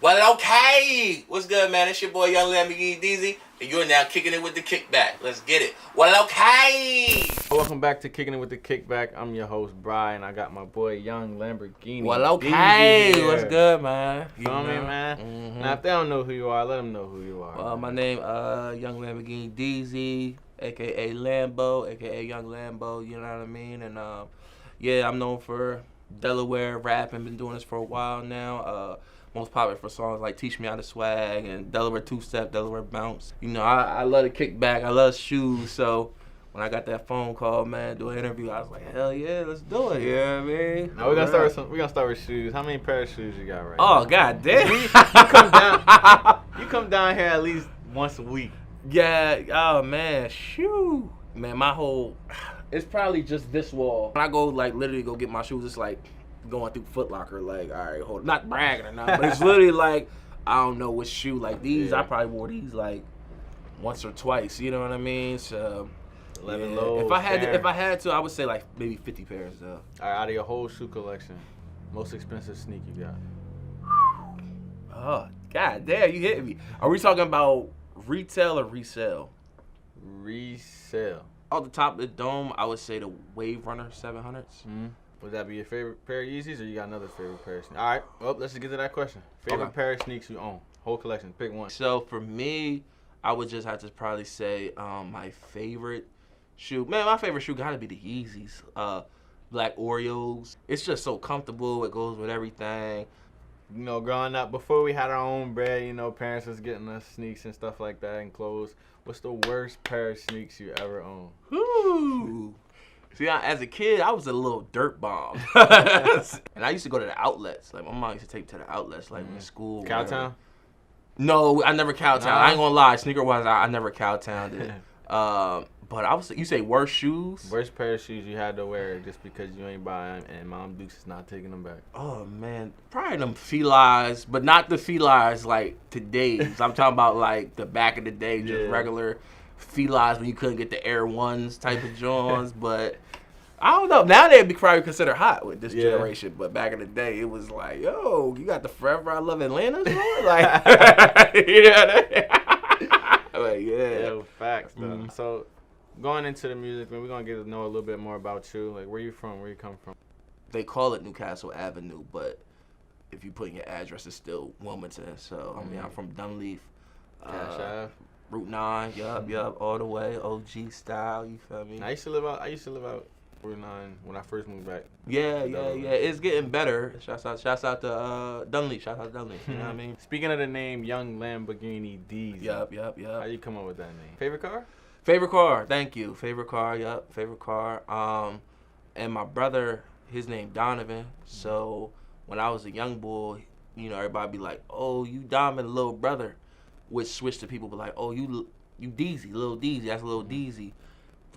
Well, okay. What's good, man? It's your boy YungLamboDeezy, and you're now kicking it with the kickback. Let's get it. Well, okay. Welcome back to Kicking It with the Kickback. I'm your host, Brian. I got my boy, YungLamboDeezy. Well, okay. What's good, man? You know me, man? Mm-hmm. Now, if they don't know who you are, let them know who you are. Well, my name YungLamboDeezy, a.k.a. Lambo, a.k.a. Young Lambo, you know what I mean? And, yeah, I'm known for Delaware rap and been doing this for a while now. Most popular for songs like Teach Me How to Swag and Delaware Two-Step, Delaware Bounce. You know, I love the kickback. I love shoes. So when I got that phone call, man, do an interview, I was like, hell yeah, let's do it. You know what I mean? Now we're gonna start with shoes. How many pair of shoes you got right now? Oh, god damn. You come down here at least once a week. Yeah, oh man, shoo. Man, it's probably just this wall. When I go, like, literally go get my shoes, it's like going through Foot Locker, like, all right, hold on. Not bragging or nothing, but it's literally like, I don't know which shoe. Like, these, I probably wore these, like, once or twice, you know what I mean? So, 11 loads. If I had to, I would say, like, maybe 50 pairs, though. All right, out of your whole shoe collection, most expensive sneak you got? Oh, god damn, you hit me. Are we talking about retail or resale? Resale. Off the top of the dome, I would say the Wave Runner 700s. Mm-hmm. Would that be your favorite pair of Yeezys, or you got another favorite pair of sneakers? All right, well, let's just get to that question. Favorite pair of sneakers you own? Whole collection, pick one. So for me, I would just have to probably say my favorite shoe. Man, my favorite shoe got to be the Yeezys. Black Oreos. It's just so comfortable. It goes with everything. You know, growing up, before we had our own bread, you know, parents was getting us sneaks and stuff like that and clothes. What's the worst pair of sneaks you ever owned? Whoo! See, as a kid, I was a little dirt bomb. And I used to go to the outlets. Like, my mom used to take me to the outlets, like, in school. Cowtown? No, I never Cowtown. I ain't gonna lie. Sneaker-wise, I never Cowtowned it. But you say worst shoes? Worst pair of shoes you had to wear just because you ain't buying and Mom Dukes is not taking them back. Oh, man. Probably them Felines, but not the Felines like today's. I'm talking about, like, the back of the day, just regular Felines when you couldn't get the Air Ones type of Johns. But I don't know. Now they'd be probably considered hot with this generation. But back in the day, it was like, yo, you got the Forever I Love Atlanta's on? Like, you know what I mean? Like, yeah, facts, though. So, going into the music, man, we're going to get to know a little bit more about you. Like, where you from? Where you come from? They call it Newcastle Avenue, but if you put in your address, it's still Wilmington. So, I mean, I'm from Dunleaf. Cash Ave. Route 9, yup, all the way, OG style, you feel me? I used to live out Route 9 when I first moved back. Yeah. It's getting better. Shouts out to Dunleaf. Shout out to Dunleaf. You know what I mean? Speaking of the name YungLamboDeezy. Yup. How you come up with that name? Favorite car? Favorite car, thank you. Favorite car, yup, favorite car. And my brother, his name Donovan. So when I was a young boy, you know, everybody be like, oh, you Donovan, little brother. Which switched to people be like, oh, you Deezy, little Deezy, that's little Deezy.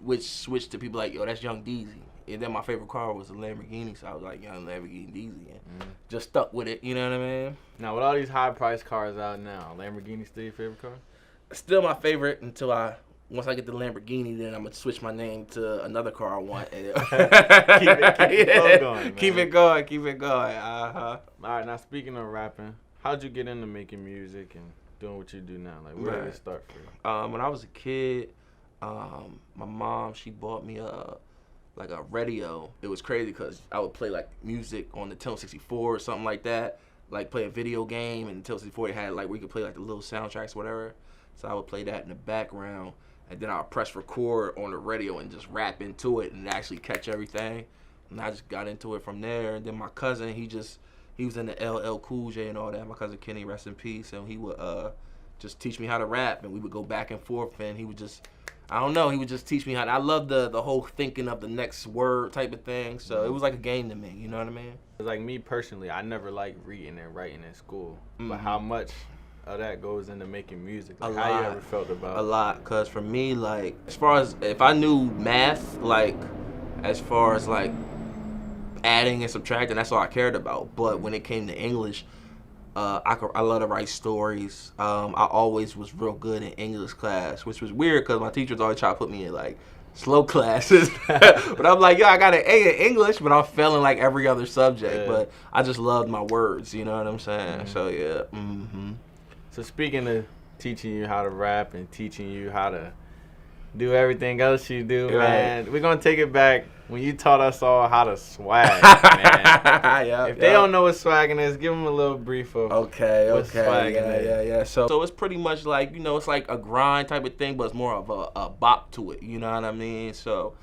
Which switched to people like, yo, that's Young Deezy. And then my favorite car was a Lamborghini, so I was like, YungLamboDeezy, and just stuck with it, you know what I mean? Now, with all these high-priced cars out now, Lamborghini still your favorite car? Still my favorite until once I get the Lamborghini, then I'm going to switch my name to another car I want. And keep it going. Uh-huh. All right, now speaking of rapping, how'd you get into making music and doing what you do now? Like, where did it start for you? When I was a kid, my mom, she bought me a radio. It was crazy because I would play like music on the Nintendo 64 or something like that, like play a video game, and Nintendo 64 they had like where you could play like the little soundtracks or whatever. So I would play that in the background, and then I would press record on the radio and just rap into it and actually catch everything. And I just got into it from there. And then my cousin, he was in the LL Cool J and all that. My cousin Kenny, rest in peace, and he would just teach me how to rap, and we would go back and forth, and he would just, I don't know, he would just teach me how to, I love the whole thinking of the next word type of thing, so it was like a game to me, you know what I mean? Like me personally, I never liked reading and writing in school, but how much of that goes into making music? Like, how you ever felt about it? A lot, because for me, like, as far as, if I knew math, like, as far as, like, adding and subtracting, that's all I cared about, but when it came to English, I love to write stories. I always was real good in English class, which was weird because my teachers always try to put me in like slow classes. But I'm like, yo, I got an A in English, but I'm failing like every other subject. Yeah. But I just loved my words, you know what I'm saying? Mm-hmm. So yeah. So speaking of teaching you how to rap and teaching you how to do everything else you do, Right. man, we're gonna take it back when you taught us all how to swag, man. If they don't know what swagging is, give them a little brief of Okay, what okay, swagging is. yeah. So it's pretty much like, you know, it's like a grind type of thing, but it's more of a bop to it, you know what I mean? So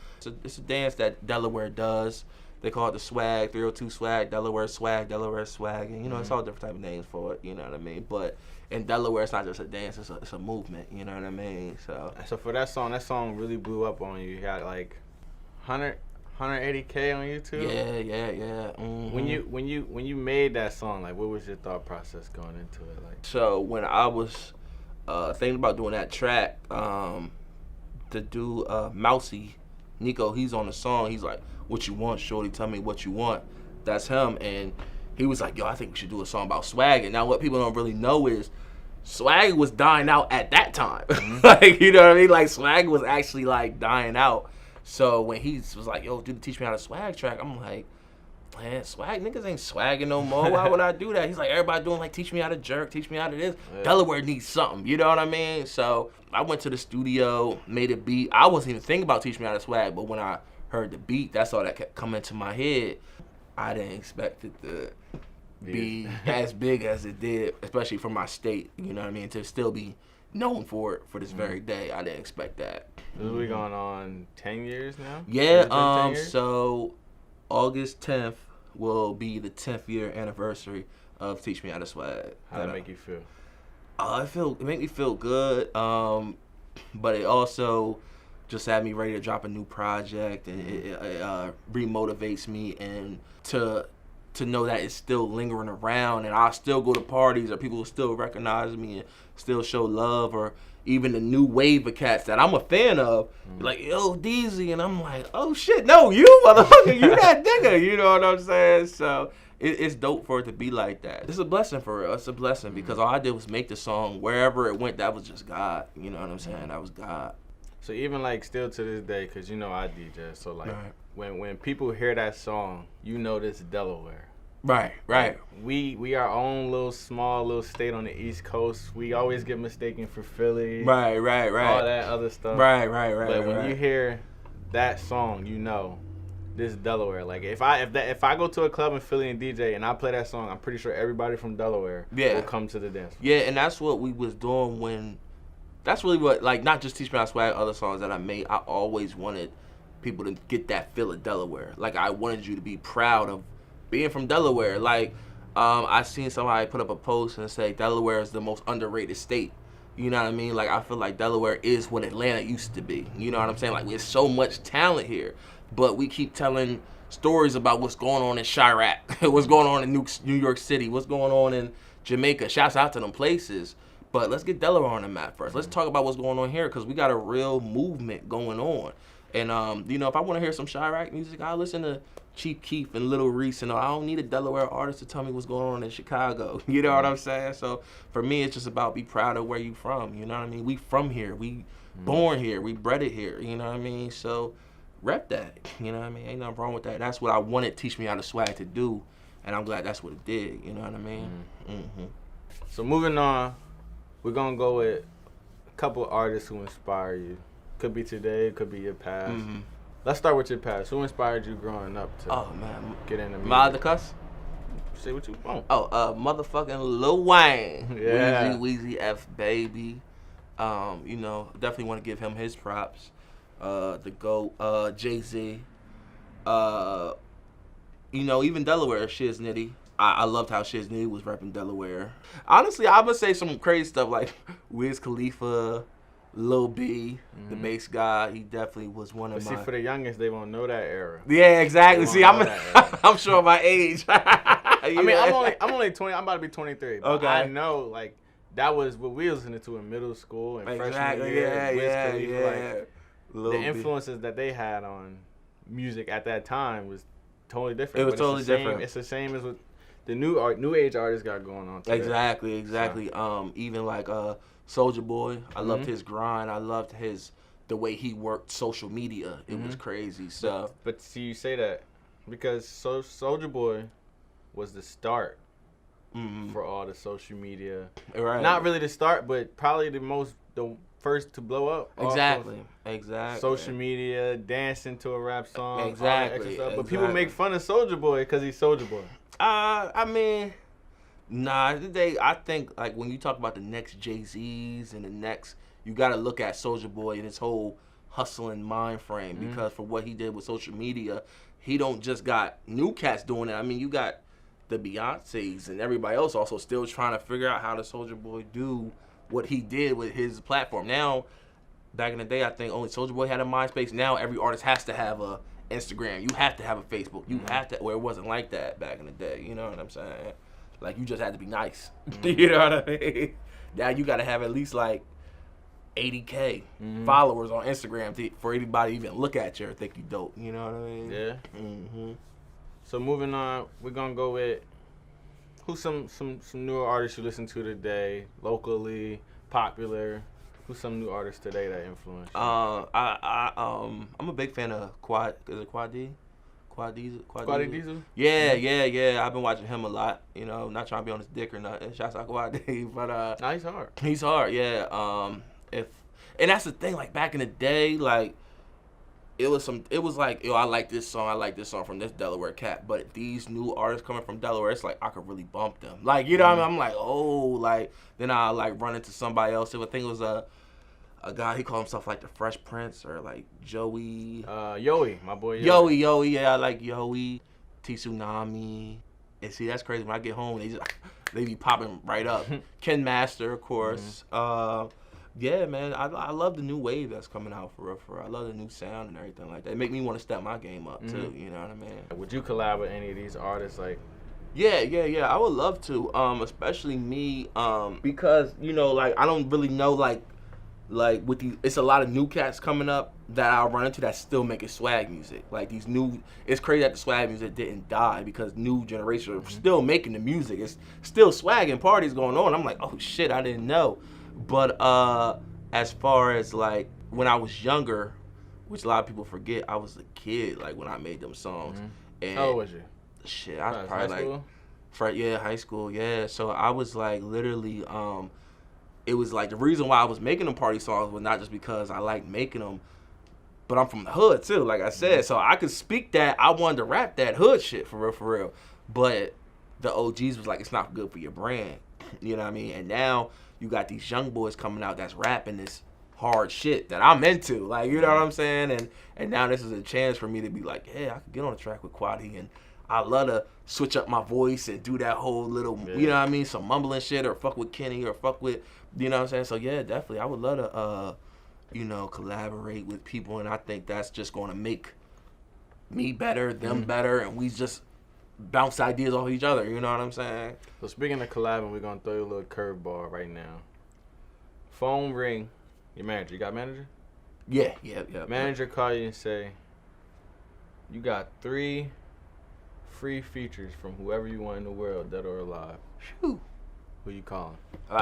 it's a dance that Delaware does. They call it the swag, 302 swag, Delaware swag, and you know, it's all different type of names for it, you know what I mean? But in Delaware, it's not just a dance, it's a movement, you know what I mean? So for that song really blew up on you. You got like 180K on YouTube. Yeah. When you made that song, like, what was your thought process going into it? Like, so when I was thinking about doing that track, the dude Mousy, Nico, he's on the song. He's like, "What you want, shorty? Tell me what you want." That's him, and he was like, "Yo, I think we should do a song about swag." And now what people don't really know is swag was dying out at that time. Like, you know what I mean? Like, swag was actually like dying out. So when he was like, "Yo, dude, teach me how to swag track," I'm like, "Man, swag niggas ain't swagging no more. Why would I do that?" He's like, "Everybody doing like, teach me how to jerk, teach me how to this. Yeah. Delaware needs something." You know what I mean? So I went to the studio, made a beat. I wasn't even thinking about teaching me how to swag, but when I heard the beat, that's all that kept coming to my head. I didn't expect it to be as big as it did, especially for my state. You know what I mean? To still be known for it for this very day. I didn't expect that. This we going on 10 years now? Yeah, so August 10th will be the 10th year anniversary of Teach Me How to Swag. How did it make you feel? It made me feel good, but it also just had me ready to drop a new project, and it remotivates me, and to know that it's still lingering around, and I'll still go to parties, or people will still recognize me and still show love, or even the new wave of cats that I'm a fan of, like, "Yo, Deezy," and I'm like, "Oh shit, no, you motherfucker, you that nigga," you know what I'm saying? So it's dope for it to be like that. It's a blessing for real. It's a blessing because all I did was make the song. Wherever it went, that was just God. You know what I'm saying? That was God. So even like still to this day, cause you know I DJ, so like right. when people hear that song, you know this is Delaware. Right. Like, we our own small little state on the East Coast. We always get mistaken for Philly. Right. All that other stuff. Right. But when you hear that song, you know this is Delaware. Like if I go to a club in Philly and DJ and I play that song, I'm pretty sure everybody from Delaware will come to the dance. Yeah, and that's what we was doing when. That's really what, like, not just Teach Me How to Swag, other songs that I made. I always wanted people to get that feel of Delaware. Like, I wanted you to be proud of being from Delaware. Like, I seen somebody put up a post and say Delaware is the most underrated state. You know what I mean? Like, I feel like Delaware is what Atlanta used to be. You know what I'm saying? Like, there's so much talent here, but we keep telling stories about what's going on in Chirac, what's going on in New York City, what's going on in Jamaica. Shouts out to them places. But let's get Delaware on the map first. Let's talk about what's going on here, because we got a real movement going on. And, you know, if I want to hear some Chirac music, I'll listen to Chief Keef and Little Reese. And I don't need a Delaware artist to tell me what's going on in Chicago. You know what I'm saying? So for me, it's just about be proud of where you from. You know what I mean? We from here. We born here. We bred it here. You know what I mean? So rep that. You know what I mean? Ain't nothing wrong with that. That's what I wanted Teach Me How to Swag to do. And I'm glad that's what it did. You know what I mean? So moving on. We're going to go with a couple of artists who inspire you. Could be today, could be your past. Let's start with your past. Who inspired you growing up to get into music? Am I allowed to cuss? Say what you want. Motherfucking Lil Wayne. Yeah. Weezy F Baby. You know, definitely want to give him his props. The GOAT, Jay-Z. You know, even Delaware, Shiz Nitty. I loved how Shiz Nitty was repping Delaware. Honestly, I would say some crazy stuff like Wiz Khalifa, Lil B, the bass guy. He definitely was one of my. See, for the youngest, they won't know that era. Yeah, exactly. See, I'm sure my age. I mean, I'm only 20. I'm about to be 23. Okay. I know, like, that was what we was listening to in middle school and freshman year. Yeah. Like, the influences that they had on music at that time was totally different. It was totally different. It's the same as what the new age artists got going on today. Exactly. So. Even like Soulja Boy, I loved his grind. I loved his the way he worked social media. It was crazy. So, but see, you say that because Soulja Boy was the start for all the social media. Right. Not really the start, but probably the first to blow up. Exactly. Social media, dancing to a rap song. Exactly. But people make fun of Soulja Boy because he's Soulja Boy. I mean, nah. I think like when you talk about the next Jay-Z's and the next, you got to look at Soulja Boy and his whole hustling mind frame because for what he did with social media, he don't just got new cats doing it. I mean, you got the Beyoncés and everybody else also still trying to figure out how the Soulja Boy do what he did with his platform. Now, back in the day, I think only Soulja Boy had a MySpace. Now every artist has to have a Instagram. You have to have a Facebook. You have to, where it wasn't like that back in the day. You know what I'm saying? Like, you just had to be nice. You know what I mean? Now you got to have at least like 80K followers on Instagram for anybody to even look at you or think you dope. You know what I mean? Yeah. So moving on, we're gonna go with who's some newer artists you listen to today, locally, popular. Who's some new artists today that influence you? I'm a big fan of Quad. Is it Quad D? Quad Diesel? Yeah. I've been watching him a lot. You know, not trying to be on his dick or nothing. Shouts out Quad D, but nah, he's hard. He's hard, yeah. And that's the thing. Like back in the day, like it was like, yo, I like this song from this Delaware cat. But these new artists coming from Delaware, it's like I could really bump them. Like, you know what I mean? I'm like, oh, like then I like run into somebody else. I think it was a guy, he called himself like the Fresh Prince or like Joey. Yoey, my boy Yoey, yeah, I like Yoey, T Tsunami. And see, that's crazy. When I get home, they be popping right up. Ken Master, of course. Yeah, man, I love the new wave that's coming out for real. I love the new sound and everything like that. It make me want to step my game up too. You know what I mean? Would you collab with any of these artists? Like, yeah. I would love to. Especially me. Because you know, like I don't really know like with these, it's a lot of new cats coming up that I'll run into that still making swag music. Like these new, it's crazy that the swag music didn't die because new generation are still making the music. It's still swag and parties going on. I'm like, oh shit, I didn't know. But as far as like when I was younger, which a lot of people forget, I was a kid like when I made them songs. And how old was you? Shit, I was high probably school? High school, yeah. So I was like literally, it was like the reason why I was making them party songs was not just because I liked making them, but I'm from the hood too, like I said. So I could speak that. I wanted to rap that hood shit for real. But the OGs was like, it's not good for your brand. You know what I mean? And now you got these young boys coming out that's rapping this hard shit that I'm into. Like, you know what I'm saying? And now this is a chance for me to be like, hey, I could get on a track with Quaddy, and I love to switch up my voice and do that whole little, you know what I mean, some mumbling shit, or fuck with Kenny, or fuck with, you know what I'm saying? So yeah, definitely, I would love to, you know, collaborate with people, and I think that's just going to make me better, them better, and we just bounce ideas off each other, you know what I'm saying? So speaking of collabing, we're gonna throw you a little curveball right now. Phone ring, your manager. You got a manager? Yeah. Manager call you and say, you got 3 free features from whoever you want in the world, dead or alive. Whew. Who you calling? 3.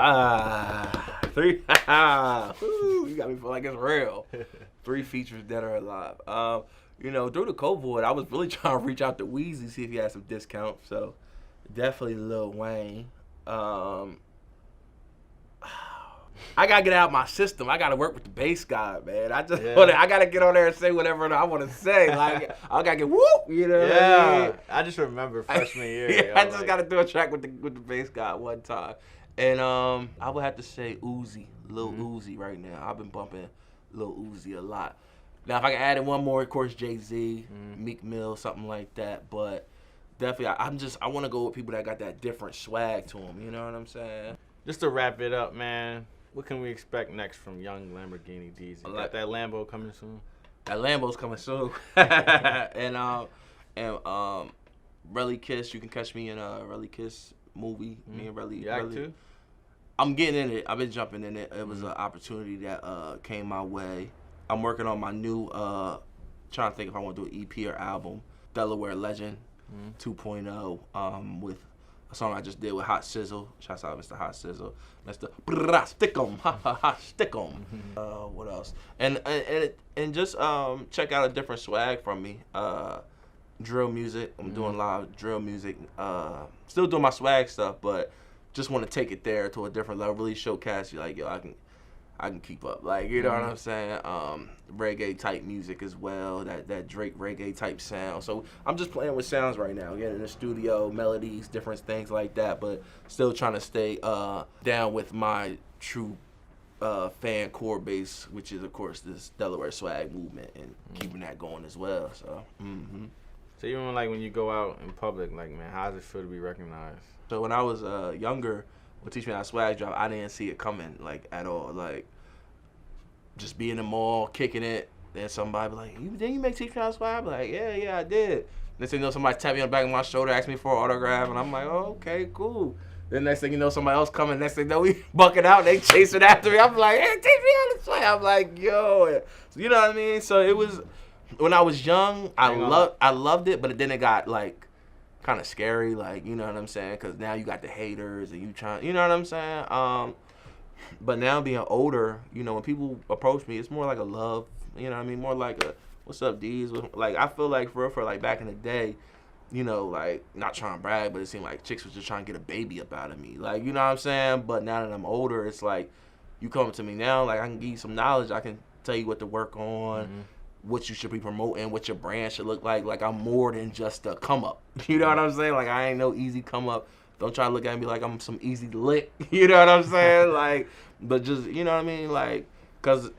You got me feel like it's real. 3 features, dead or alive. You know, through the COVID, I was really trying to reach out to Weezy, see if he had some discount. So, definitely Lil Wayne. I gotta get out my system. I gotta work with the bass guy, man. I gotta get on there and say whatever I want to say. Like, I gotta get whoop, you know what I mean? I just remember freshman year. I just gotta do a track with the bass guy one time. And I would have to say Uzi, Lil Uzi right now. I've been bumping Lil Uzi a lot. Now, if I can add in one more, of course, Jay-Z, Meek Mill, something like that. But definitely, I want to go with people that got that different swag to them. You know what I'm saying? Just to wrap it up, man, what can we expect next from YungLamboDeezy? Got that Lambo coming soon? That Lambo's coming soon. and Relly Kiss, you can catch me in a Relly Kiss movie. Me and Relly. You act too? I'm getting in it. I've been jumping in it. It was an opportunity that came my way. I'm working on my new, trying to think if I want to do an EP or album, Delaware Legend 2.0, with a song I just did with Hot Sizzle. Shouts out Mr. Hot Sizzle. Mr. Stick 'em, ha ha ha, stick 'em. What else? And just check out a different swag from me. Drill music. I'm doing a lot of drill music. Still doing my swag stuff, but just want to take it there to a different level. Really showcase you like, yo, I can keep up. Like, you know what I'm saying? Reggae type music as well. That Drake reggae type sound. So I'm just playing with sounds right now. Getting in the studio, melodies, different things like that. But still trying to stay down with my true fan core base, which is of course this Delaware swag movement, and keeping that going as well. So. So even like when you go out in public, like, man, how does it feel to be recognized? So when I was younger, when Teach Me How to Swag drop, I didn't see it coming, like, at all. Like, just be in the mall, kicking it, then somebody be like, didn't you make Teach Me How to Swag? I be like, yeah, I did. Next thing you know, somebody tap me on the back of my shoulder, ask me for an autograph, and I'm like, oh, okay, cool. Then next thing you know, somebody else coming. Next thing you know, we bucking out, they chasing after me. I'm like, hey, Teach Me How to Swag. I'm like, yo. So, you know what I mean? So it was, when I was young, I loved it, but then it got, like, kind of scary, like, you know what I'm saying? Because now you got the haters and you trying, you know what I'm saying? But now being older, you know, when people approach me, it's more like a love, you know what I mean? More like a, what's up, D's? Like, I feel like for like back in the day, you know, like, not trying to brag, but it seemed like chicks was just trying to get a baby up out of me. Like, you know what I'm saying? But now that I'm older, it's like, you come to me now, like, I can give you some knowledge. I can tell you what to work on. What you should be promoting, what your brand should look like. Like, I'm more than just a come up. You know what I'm saying? Like, I ain't no easy come up. Don't try to look at me like I'm some easy lick. You know what I'm saying? Like, but just, you know what I mean? Like, because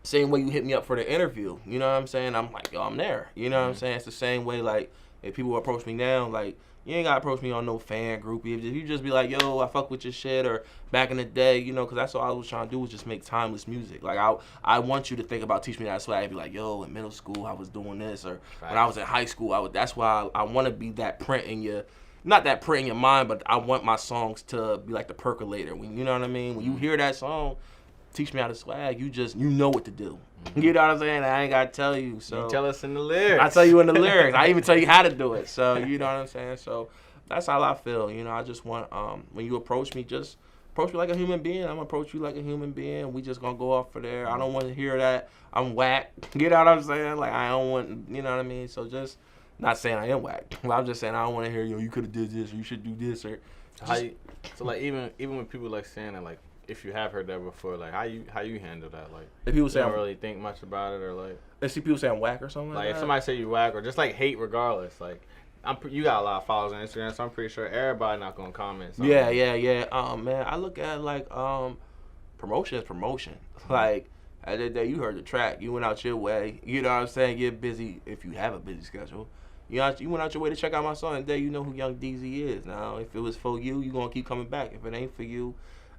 same way you hit me up for the interview, you know what I'm saying? I'm like, yo, I'm there. You know what I'm saying? It's the same way, like, if people approach me now, like, you ain't got to approach me on no fan groupie. If you just be like, yo, I fuck with your shit, or back in the day, you know, because that's all I was trying to do was just make timeless music. Like, I want you to think about Teach Me How to Swag. I'd be like, yo, in middle school, I was doing this, or when I was in high school, that's why I want to be that print in your, not that print in your mind, but I want my songs to be like the percolator. When, you know what I mean? When you hear that song, Teach Me How to Swag, you know what to do. You know what I'm saying? I ain't got to tell you. So You tell us in the lyrics. I tell you in the lyrics. I even tell you how to do it. So, you know what I'm saying? So that's how I feel. You know, I just want, when you approach me, just approach me like a human being. I'm going to approach you like a human being. We just going to go off for there. I don't want to hear that I'm whack. You know what I'm saying? Like, I don't want, you know what I mean? So just, not saying I am whack. But I'm just saying I don't want to hear, you could have did this, or you should do this, or so like even when people like saying that, like, if you have heard that before, like, how you handle that? Like, if people say you don't really think much about it, or like, I see people say I'm whack or something like that. If somebody say you whack, or just like hate regardless, like, you got a lot of followers on Instagram, so I'm pretty sure everybody not gonna comment. Yeah. Man, I look at it like promotion is promotion. Like, at the end of the day, you heard the track, you went out your way. You know what I'm saying? Get busy if you have a busy schedule. You went out your way to check out my song, and then you know who YungDeezy is. Now, if it was for you, you gonna keep coming back. If it ain't for you,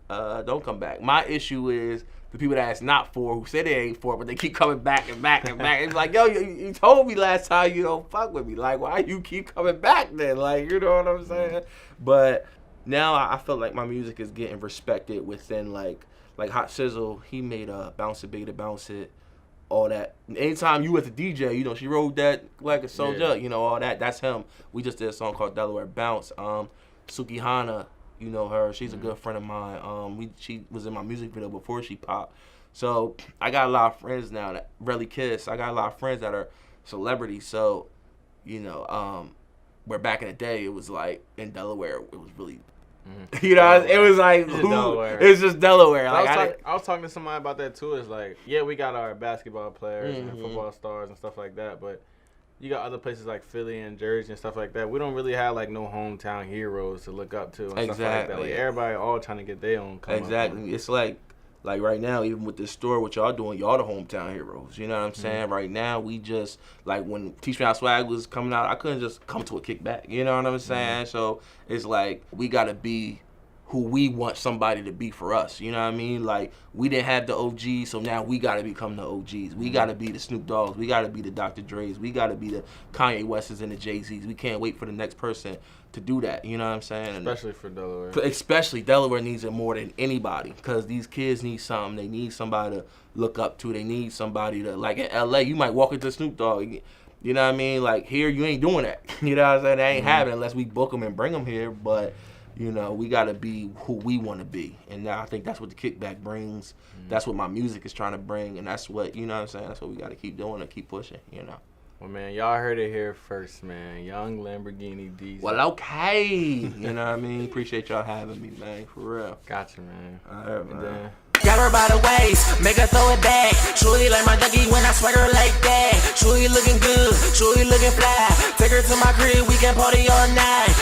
don't come back. My issue is the people that it's not for, who say they ain't for, but they keep coming back and back and back. It's like, yo, you told me last time you don't fuck with me. Like, why you keep coming back then? Like, you know what I'm saying? But now I feel like my music is getting respected within, like Hot Sizzle. He made Bounce It, Big to Bounce It, all that. Anytime you as a DJ, you know, she wrote that like a soldier, you know, all that. That's him. We just did a song called Delaware Bounce. Suki Hana, you know her. She's a good friend of mine. She was in my music video before she popped. So I got a lot of friends now that really kiss. I got a lot of friends that are celebrities. So, you know, where back in the day it was like in Delaware, it was really, you know, it was like it was just Delaware. Like, I was talking to somebody about that too. It's like, yeah, we got our basketball players and football stars and stuff like that, but you got other places like Philly and Jersey and stuff like that. We don't really have like no hometown heroes to look up to and stuff like that. Like, everybody all trying to get their own come Exactly. It's like right now, even with this store, what y'all doing, y'all the hometown heroes. You know what I'm saying? Right now, we just, like, when Teach Me How Swag was coming out, I couldn't just come to a kickback. You know what I'm saying? So it's like, we got to be who we want somebody to be for us. You know what I mean? Like, we didn't have the OGs, so now we got to become the OGs. We got to be the Snoop Dogg's. We got to be the Dr. Dre's. We got to be the Kanye West's and the Jay-Z's. We can't wait for the next person to do that. You know what I'm saying? Especially for Delaware. Especially Delaware needs it more than anybody, because these kids need something. They need somebody to look up to. They need somebody to, like in LA, you might walk into Snoop Dogg. You know what I mean? Like, here, you ain't doing that. You know what I'm saying? That ain't happening unless we book them and bring them here. But, you know, we got to be who we want to be. And now I think that's what the Kickback brings. That's what my music is trying to bring. And that's what, you know what I'm saying? That's what we got to keep doing and keep pushing, you know? Well, man, y'all heard it here first, man. YungLamboDeezy. Well, okay. You know what I mean? Appreciate y'all having me, man. For real. Gotcha, man. All right, man. Then, grab her by the waist, make her throw it back. Shorty like my ducky when I swagger like that. Shorty looking good, shorty looking fly. Take her to my crib, we can party all night.